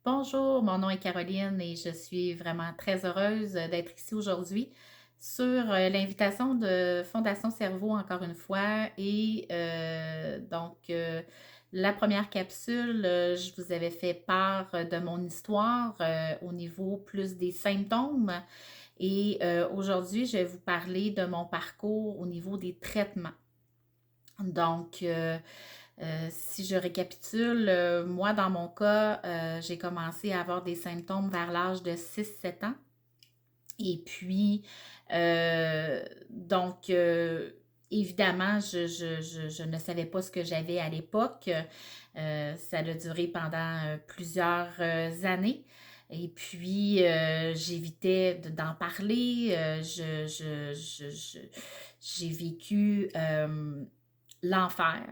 Bonjour, mon nom est Caroline et je suis vraiment très heureuse d'être ici aujourd'hui sur l'invitation de Fondation Cerveau encore une fois. La première capsule, je vous avais fait part de mon histoire au niveau plus des symptômes aujourd'hui, je vais vous parler de mon parcours au niveau des traitements. Donc, si je récapitule, moi, dans mon cas, j'ai commencé à avoir des symptômes vers l'âge de 6 7 ans. Et puis, euh, donc, euh, évidemment, je ne savais pas ce que j'avais à l'époque. Ça a duré pendant plusieurs années. Et puis, j'évitais d'en parler. J'ai vécu l'enfer.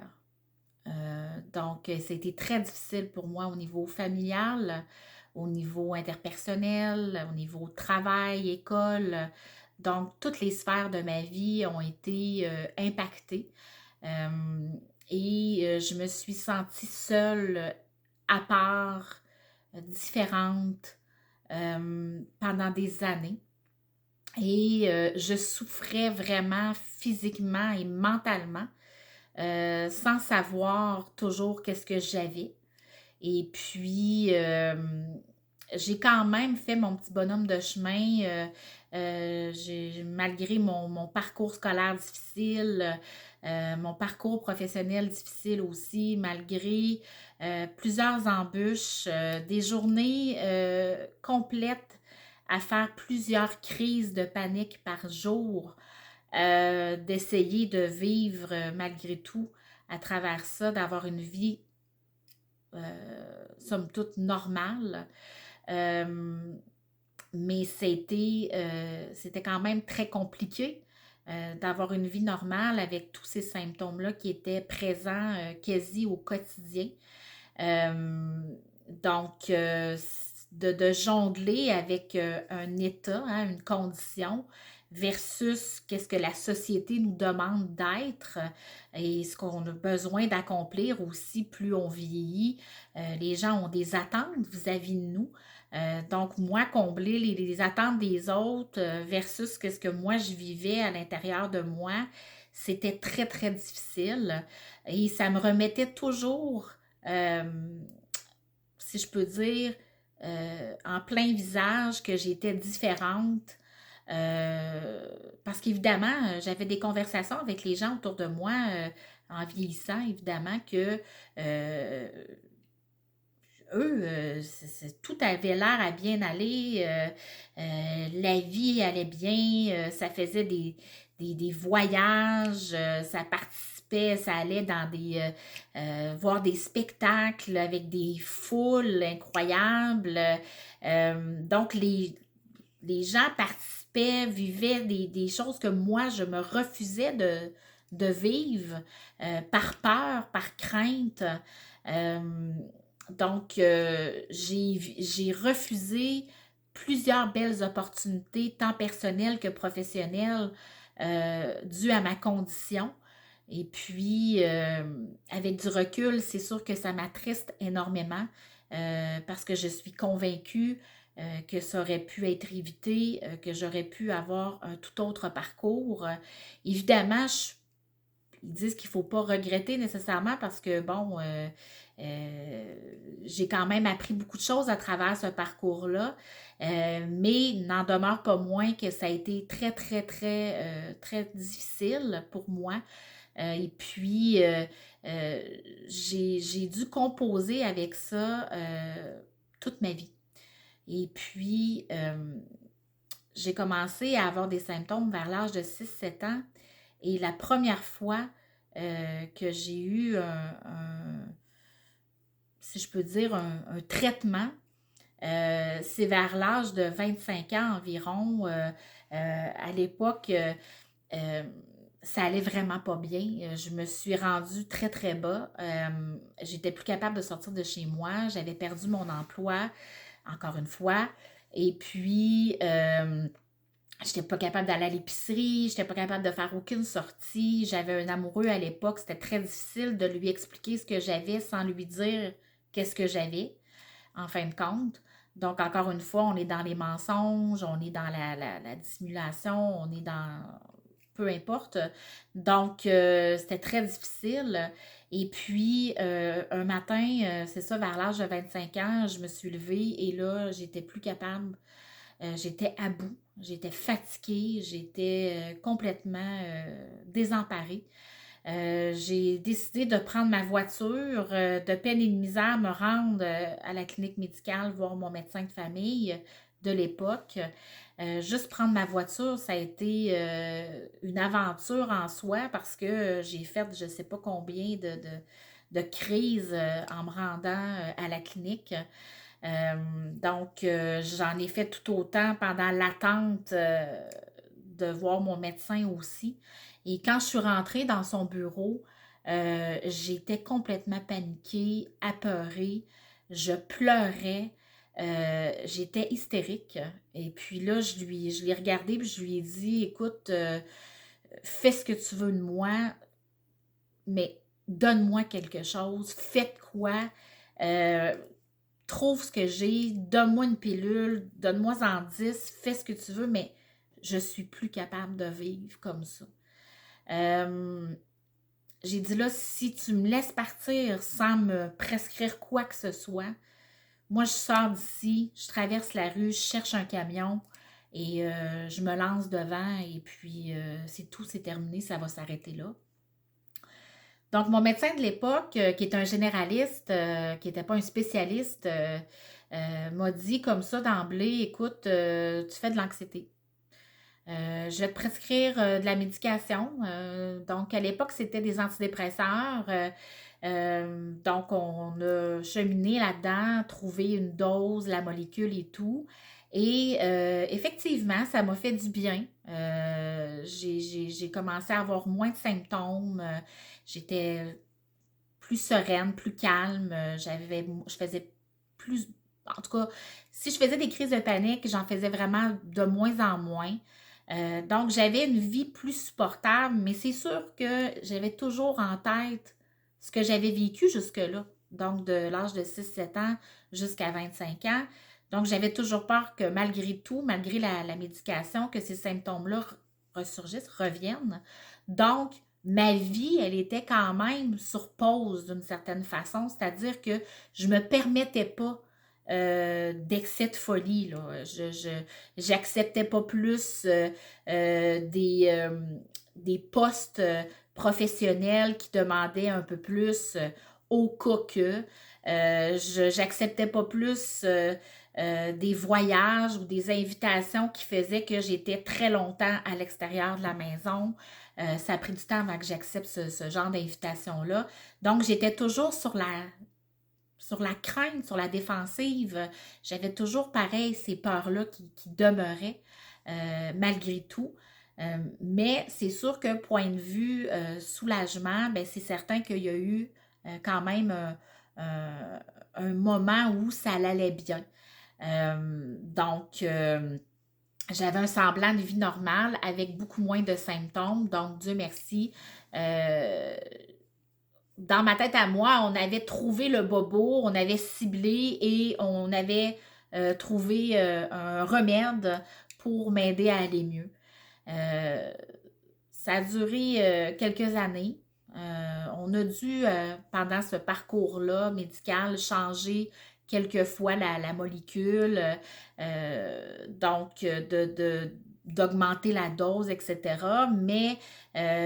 C'était très difficile pour moi au niveau familial, au niveau interpersonnel, au niveau travail, école. Donc, toutes les sphères de ma vie ont été impactées. Euh, je me suis sentie seule, à part, différente pendant des années. Je souffrais vraiment physiquement et mentalement sans savoir toujours qu'est-ce que j'avais. Et puis, j'ai quand même fait mon petit bonhomme de chemin, malgré mon parcours scolaire difficile, mon parcours professionnel difficile aussi, malgré plusieurs embûches, des journées complètes à faire plusieurs crises de panique par jour, d'essayer de vivre malgré tout à travers ça, d'avoir une vie, somme toute, normale. Euh, mais c'était quand même très compliqué d'avoir une vie normale avec tous ces symptômes-là qui étaient présents quasi au quotidien. Euh, donc, de jongler avec un état, hein, une condition, versus qu'est-ce que la société nous demande d'être et ce qu'on a besoin d'accomplir aussi plus on vieillit. Les gens ont des attentes vis-à-vis de nous. Donc, moi, combler les attentes des autres versus ce que moi je vivais à l'intérieur de moi, c'était très, très difficile. Et ça me remettait toujours euh, si je peux dire, en plein visage que j'étais différente. Euh, Parce qu'évidemment, j'avais des conversations avec les gens autour de moi en vieillissant, évidemment, que euh, eux, tout avait l'air à bien aller, la vie allait bien, ça faisait des voyages, ça participait, ça allait dans voir des spectacles avec des foules incroyables. Donc, les gens participaient, vivaient des choses que moi, je me refusais de vivre par peur, par crainte. Euh, j'ai refusé plusieurs belles opportunités, tant personnelles que professionnelles, dues à ma condition. Et puis, avec du recul, c'est sûr que ça m'attriste énormément parce que je suis convaincue que ça aurait pu être évité, que j'aurais pu avoir un tout autre parcours. Évidemment, ils disent qu'il ne faut pas regretter nécessairement parce que, bon, euh, j'ai quand même appris beaucoup de choses à travers ce parcours-là, mais n'en demeure pas moins que ça a été très, très, très, très difficile pour moi. Et puis, j'ai dû composer avec ça toute ma vie. Et puis, j'ai commencé à avoir des symptômes vers l'âge de 6 7 ans. Et la première fois que j'ai eu si je peux dire, un traitement, c'est vers l'âge de 25 ans environ. À l'époque, euh, ça allait vraiment pas bien. Je me suis rendue très, très bas. J'étais plus capable de sortir de chez moi. J'avais perdu mon emploi, encore une fois. Et puis, j'étais pas capable d'aller à l'épicerie, j'étais pas capable de faire aucune sortie. J'avais un amoureux à l'époque, c'était très difficile de lui expliquer ce que j'avais sans lui dire qu'est-ce que j'avais. en fin de compte. Donc, encore une fois, on est dans les mensonges, on est dans la dissimulation, on est dans peu importe. Donc, c'était très difficile. Et puis, un matin, c'est ça, vers l'âge de 25 ans, je me suis levée et là, j'étais plus capable. J'étais à bout, j'étais fatiguée, j'étais complètement désemparée. J'ai décidé de prendre ma voiture, de peine et de misère, me rendre à la clinique médicale, voir mon médecin de famille de l'époque. Juste prendre ma voiture, ça a été une aventure en soi parce que j'ai fait je ne sais pas combien de crises en me rendant à la clinique. Donc, j'en ai fait tout autant pendant l'attente de voir mon médecin aussi. Et quand je suis rentrée dans son bureau, j'étais complètement paniquée, apeurée, je pleurais, j'étais hystérique. Et puis là, je l'ai regardé puis je lui ai dit, écoute, fais ce que tu veux de moi, mais donne-moi quelque chose, fais de quoi. Euh, Trouve ce que j'ai, donne-moi une pilule, donne-moi en 10, fais ce que tu veux, mais je suis plus capable de vivre comme ça. Euh, j'ai dit là, si tu me laisses partir sans me prescrire quoi que ce soit, moi je sors d'ici, je traverse la rue, je cherche un camion et je me lance devant et puis c'est tout, c'est terminé, ça va s'arrêter là. Donc, mon médecin de l'époque, qui est un généraliste, qui n'était pas un spécialiste, m'a dit comme ça d'emblée, écoute, tu fais de l'anxiété. Je vais te prescrire de la médication. Donc, à l'époque, c'était des antidépresseurs. Donc, on a cheminé là-dedans, trouvé une dose, la molécule et tout. Et effectivement, ça m'a fait du bien. J'ai commencé à avoir moins de symptômes. J'étais plus sereine, plus calme. Je faisais plus. En tout cas, si je faisais des crises de panique, j'en faisais vraiment de moins en moins. Donc, j'avais une vie plus supportable, mais c'est sûr que j'avais toujours en tête ce que j'avais vécu jusque-là. Donc, de l'âge de 6 7 ans jusqu'à 25 ans. Donc, j'avais toujours peur que malgré tout, malgré la médication, que ces symptômes-là ressurgissent, reviennent. Donc, ma vie, elle était quand même sur pause d'une certaine façon, c'est-à-dire que je ne me permettais pas d'excès de folie. Là. J'acceptais pas plus des postes professionnels qui demandaient un peu plus au cas que. J'acceptais pas plus des voyages ou des invitations qui faisaient que j'étais très longtemps à l'extérieur de la maison. Ça a pris du temps avant que j'accepte ce genre d'invitation-là. Donc, j'étais toujours sur la crainte, sur la défensive. J'avais toujours, pareil, ces peurs-là qui demeuraient malgré tout. Mais c'est sûr que point de vue soulagement, ben, c'est certain qu'il y a eu quand même un moment où ça allait bien. Donc, j'avais un semblant de vie normale avec beaucoup moins de symptômes. Donc, Dieu merci. Euh, dans ma tête à moi, on avait trouvé le bobo, on avait ciblé et on avait trouvé un remède pour m'aider à aller mieux. Euh, Ça a duré quelques années. On a dû, pendant ce parcours-là médical, changer quelques fois la molécule, donc d'augmenter la dose, etc. Mais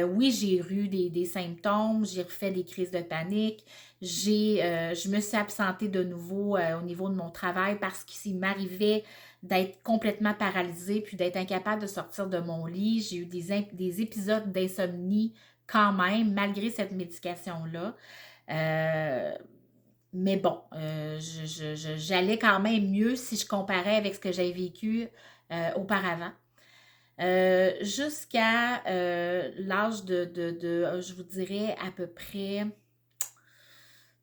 oui, j'ai eu des symptômes, j'ai refait des crises de panique, je me suis absentée de nouveau au niveau de mon travail parce qu'il m'arrivait d'être complètement paralysée puis d'être incapable de sortir de mon lit. J'ai eu des épisodes d'insomnie quand même, malgré cette médication-là. Euh, mais bon, j'allais quand même mieux si je comparais avec ce que j'avais vécu auparavant. Jusqu'à l'âge je vous dirais, à peu près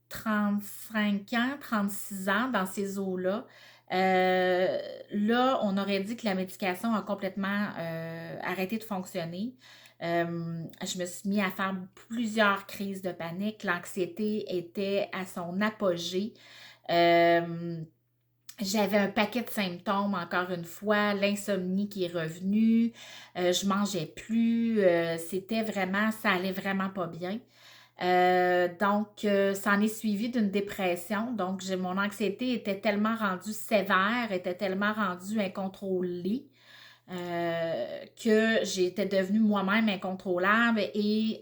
35 ans, 36 ans, dans ces eaux-là. Là, on aurait dit que la médication a complètement arrêté de fonctionner. Je me suis mis à faire plusieurs crises de panique. L'anxiété était à son apogée. Euh, J'avais un paquet de symptômes, encore une fois, l'insomnie qui est revenue, je mangeais plus, c'était vraiment, ça allait vraiment pas bien. Donc, ça en est suivi d'une dépression. Donc, mon anxiété était tellement rendue sévère, était tellement rendue incontrôlée, que j'étais devenue moi-même incontrôlable et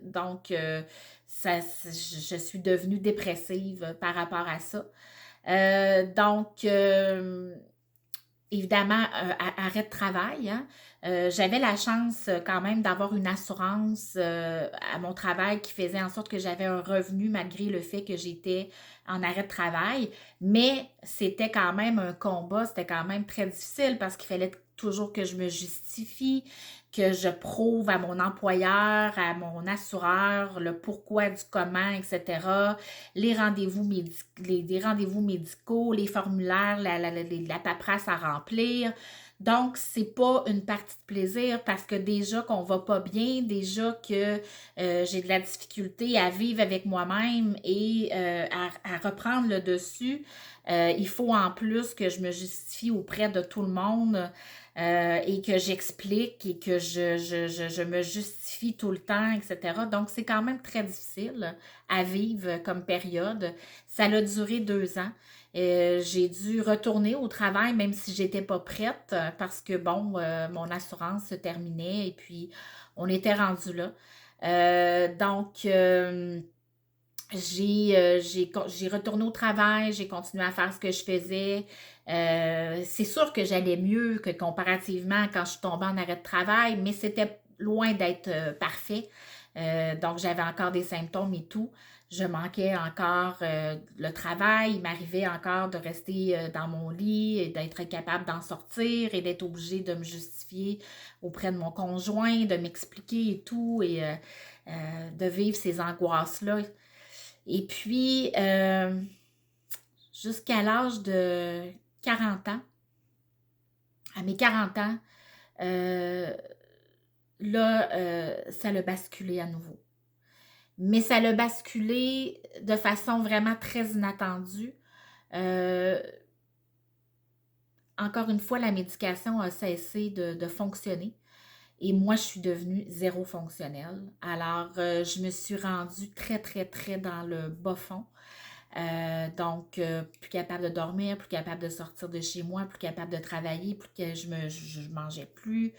donc, je suis devenue dépressive par rapport à ça. Donc, évidemment, arrêt de travail, hein. J'avais la chance quand même d'avoir une assurance à mon travail qui faisait en sorte que j'avais un revenu malgré le fait que j'étais en arrêt de travail. Mais c'était quand même un combat, c'était quand même très difficile parce qu'il fallait toujours que je me justifie, que je prouve à mon employeur, à mon assureur le pourquoi du comment, etc. Les rendez-vous médicaux, les formulaires, la paperasse à remplir. Donc, c'est pas une partie de plaisir parce que déjà qu'on va pas bien, déjà que j'ai de la difficulté à vivre avec moi-même et à reprendre le dessus. Il faut en plus que je me justifie auprès de tout le monde et que j'explique et que je me justifie tout le temps, etc. Donc, c'est quand même très difficile à vivre comme période. Ça a duré 2 ans. J'ai dû retourner au travail même si j'étais pas prête parce que, bon, mon assurance se terminait et puis on était rendu là. Donc, j'ai retourné au travail, j'ai continué à faire ce que je faisais. C'est sûr que j'allais mieux que comparativement quand je suis tombée en arrêt de travail, mais c'était loin d'être parfait. Donc, j'avais encore des symptômes et tout. Je manquais encore le travail. Il m'arrivait encore de rester dans mon lit et d'être incapable d'en sortir et d'être obligée de me justifier auprès de mon conjoint, de m'expliquer et tout, et de vivre ces angoisses-là. Et puis, jusqu'à l'âge de 40 ans, à mes 40 ans, euh, là, ça l'a basculé à nouveau. Mais ça l'a basculé de façon vraiment très inattendue. Euh, Encore une fois, la médication a cessé de fonctionner et moi, je suis devenue zéro fonctionnelle. Alors, je me suis rendue très, très, très dans le bas fond. Donc, plus capable de dormir, plus capable de sortir de chez moi, plus capable de travailler, plus que je mangeais plus.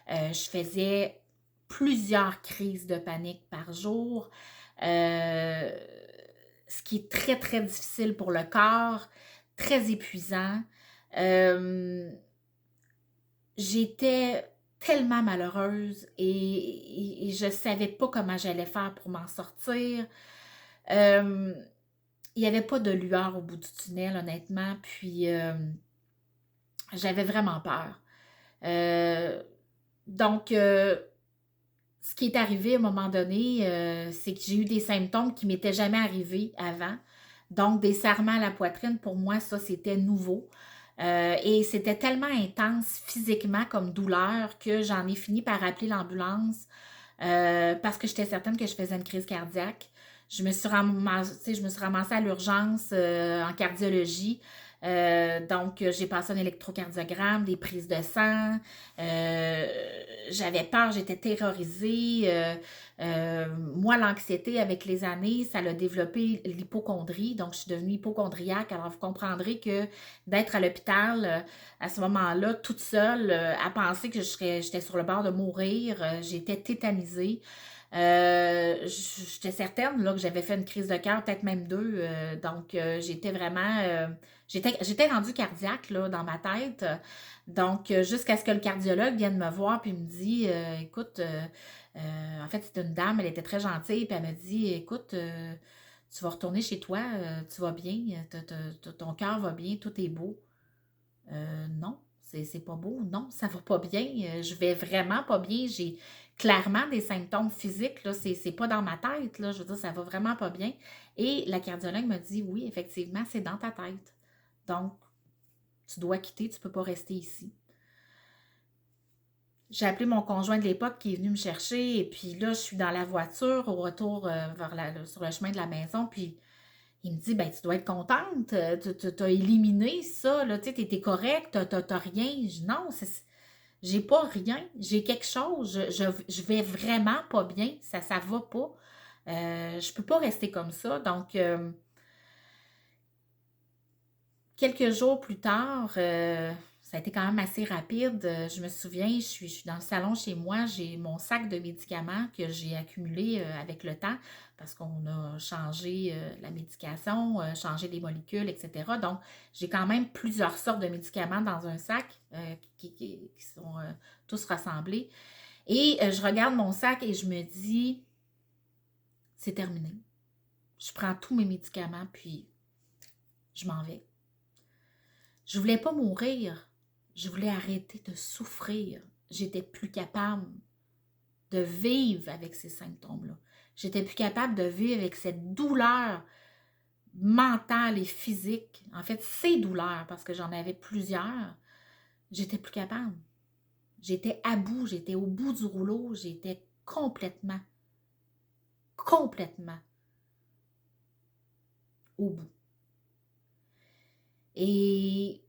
Je faisais plusieurs crises de panique par jour, euh, ce qui est très, très difficile pour le corps, très épuisant. Euh, J'étais tellement malheureuse et je ne savais pas comment j'allais faire pour m'en sortir. Euh, il n'y avait pas de lueur au bout du tunnel, honnêtement, puis j'avais vraiment peur. Euh, donc, ce qui est arrivé à un moment donné, c'est que j'ai eu des symptômes qui m'étaient jamais arrivés avant. Donc, des serrements à la poitrine, pour moi, ça, c'était nouveau. Et c'était tellement intense physiquement comme douleur que j'en ai fini par appeler l'ambulance parce que j'étais certaine que je faisais une crise cardiaque. Je me suis ramassée à l'urgence en cardiologie. Donc, j'ai passé un électrocardiogramme, des prises de sang. Euh, j'avais peur, j'étais terrorisée. Moi, l'anxiété, avec les années, ça a développé l'hypocondrie. Donc, je suis devenue hypocondriaque. Alors, vous comprendrez que d'être à l'hôpital à ce moment-là, toute seule, à penser que j'étais sur le bord de mourir, j'étais tétanisée. J'étais certaine là, que j'avais fait une crise de cœur, peut-être même deux. Donc, j'étais vraiment. J'étais rendue cardiaque là, dans ma tête. Donc, jusqu'à ce que le cardiologue vienne me voir puis me dit écoute, en fait, c'était une dame, elle était très gentille, puis elle m'a dit écoute, tu vas retourner chez toi, tu vas bien, ton cœur va bien, tout est beau. Non, c'est pas beau. Non, ça va pas bien. Je vais vraiment pas bien. J'ai clairement des symptômes physiques. Là, c'est pas dans ma tête. Là, je veux dire, ça va vraiment pas bien. Et la cardiologue me dit oui, effectivement, c'est dans ta tête. Donc, tu dois quitter, tu peux pas rester ici. J'ai appelé mon conjoint de l'époque qui est venu me chercher. Et puis là, je suis dans la voiture au retour sur le chemin de la maison. Puis Il me dit, ben, tu dois être contente, tu as éliminé ça, là, tu sais, t'es correct, t'as rien. Je dis, non, j'ai pas rien, j'ai quelque chose, je vais vraiment pas bien, ça va pas. Je peux pas rester comme ça. Donc, quelques jours plus tard, ça a été quand même assez rapide. Je me souviens, je suis dans le salon chez moi, j'ai mon sac de médicaments que j'ai accumulé avec le temps parce qu'on a changé la médication, changé les molécules, etc. Donc, j'ai quand même plusieurs sortes de médicaments dans un sac qui sont tous rassemblés. Et je regarde mon sac et je me dis, c'est terminé. Je prends tous mes médicaments, puis je m'en vais. Je voulais pas mourir. Je voulais arrêter de souffrir. J'étais plus capable de vivre avec ces symptômes-là. J'étais plus capable de vivre avec cette douleur mentale et physique. En fait, ces douleurs, parce que j'en avais plusieurs, j'étais plus capable. J'étais à bout, j'étais au bout du rouleau, j'étais complètement au bout. Et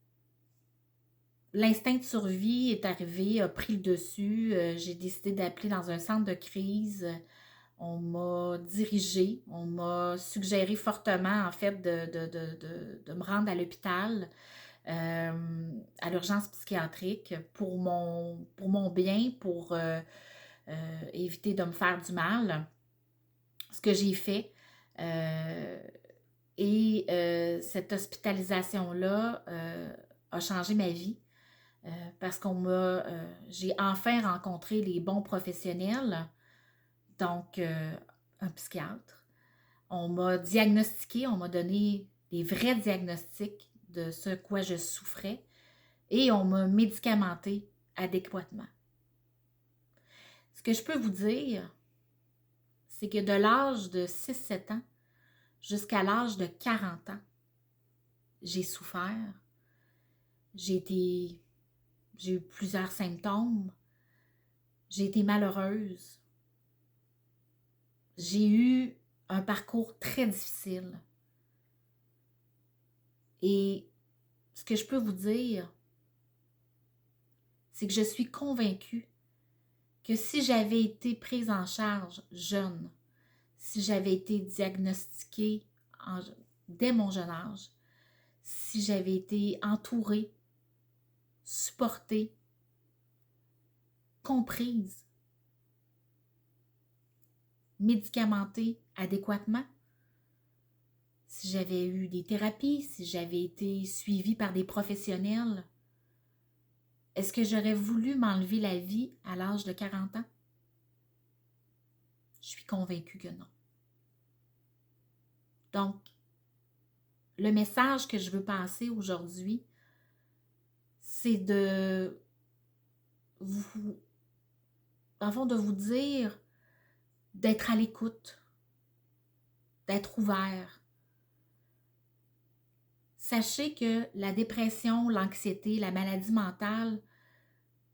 l'instinct de survie est arrivé, a pris le dessus. J'ai décidé d'appeler dans un centre de crise. On m'a dirigée, on m'a suggéré fortement, en fait, de me rendre à l'hôpital, à l'urgence psychiatrique, pour mon bien, pour éviter de me faire du mal. Ce que j'ai fait. Cette hospitalisation-là a changé ma vie. Parce j'ai enfin rencontré les bons professionnels, donc un psychiatre. On m'a diagnostiqué, on m'a donné des vrais diagnostics de ce quoi je souffrais et on m'a médicamenté adéquatement. Ce que je peux vous dire, c'est que de l'âge de 6-7 ans jusqu'à l'âge de 40 ans, j'ai souffert. J'ai eu plusieurs symptômes. J'ai été malheureuse. J'ai eu un parcours très difficile. Et ce que je peux vous dire, c'est que je suis convaincue que si j'avais été prise en charge jeune, si j'avais été diagnostiquée dès mon jeune âge, si j'avais été entourée, supportée, comprise, médicamentée adéquatement, si j'avais eu des thérapies, si j'avais été suivie par des professionnels, est-ce que j'aurais voulu m'enlever la vie à l'âge de 40 ans? Je suis convaincue que non. Donc, le message que je veux passer aujourd'hui, c'est de vous dire d'être à l'écoute, d'être ouvert. Sachez que la dépression, l'anxiété, la maladie mentale,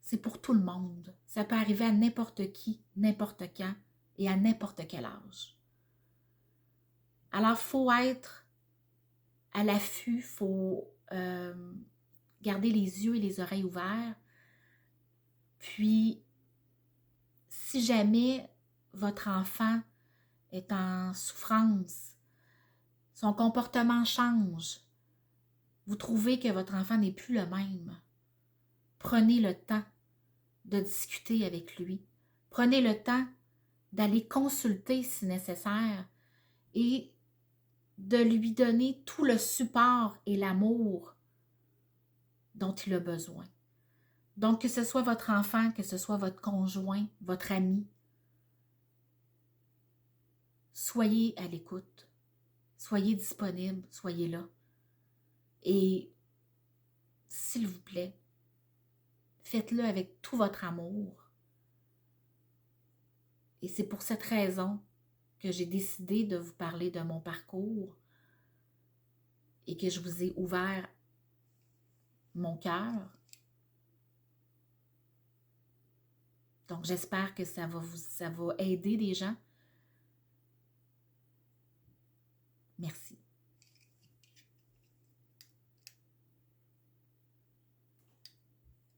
c'est pour tout le monde. Ça peut arriver à n'importe qui, n'importe quand et à n'importe quel âge. Alors, il faut être à l'affût, il faut garder les yeux et les oreilles ouverts. Puis, si jamais votre enfant est en souffrance, son comportement change, vous trouvez que votre enfant n'est plus le même, prenez le temps de discuter avec lui. Prenez le temps d'aller consulter si nécessaire et de lui donner tout le support et l'amour dont il a besoin. Donc, que ce soit votre enfant, que ce soit votre conjoint, votre ami, soyez à l'écoute, soyez disponible, soyez là. Et, s'il vous plaît, faites-le avec tout votre amour. Et c'est pour cette raison que j'ai décidé de vous parler de mon parcours et que je vous ai ouvert mon cœur. Donc, j'espère que ça va aider des gens. Merci.